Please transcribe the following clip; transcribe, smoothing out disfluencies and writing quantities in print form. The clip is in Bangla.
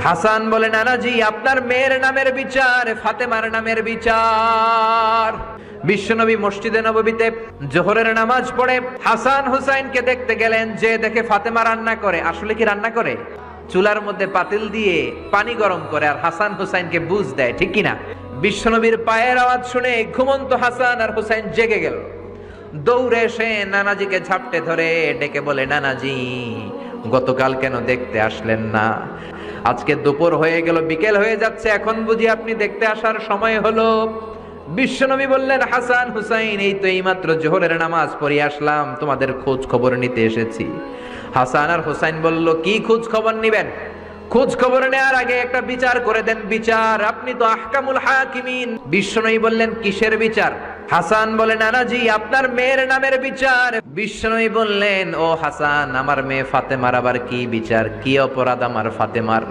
হাসান বলে, নানাজি আপনার মেয়ের নামের বিচার, ফাতেমার নামের বিচার। বিশ্বনবী মসজিদে নববীতে জোহরের নামাজ পড়ে হাসান হুসাইনকে দেখতে গেলেন, যে দেখে ফাতেমা রান্না করে। আসলে কি রান্না করে? চুলার মধ্যে পাতিল দিয়ে পানি গরম করে আর হাসান হুসাইনকে বুঝ দেয়, ঠিক কিনা? বিশ্বনবীর পায়ের আওয়াজ শুনে ঘুমন্ত হাসান আর হুসাইন জেগে গেল। দৌড়ে এসে নানাজিকে ঝাপটে ধরে ডেকে বলে, নানাজি গতকাল কেন দেখতে আসলেন না? আজকে দুপুর হয়ে গেল, বিকেল হয়ে যাচ্ছে, এখন বুঝি আপনি দেখতে আসার সময় হলো? বিশ্বনবী বললেন, হাসান হুসাইন এই তো এইমাত্র জোহরের নামাজ পড়ে আসলাম, তোমাদের খোঁজ খবর নিতে এসেছি। হাসান আর হুসাইন বলল, কি খোঁজ খবর নিবেন? খোঁজ খবর নেওয়ার আগে একটা বিচার করে দেন, বিচার। আপনি তো আহকামুল হাকিমিন। বিশ্বনবী বললেন, কিসের বিচার? হাসান বলে, নানাজি আপনার মেয়ের নামের বিচার। বিশ্বনবী বললেন, ও হাসান, আমার মেয়ে ফাতেমার আবার কি বিচার? কি অপরাধ আমার ফাতেমার?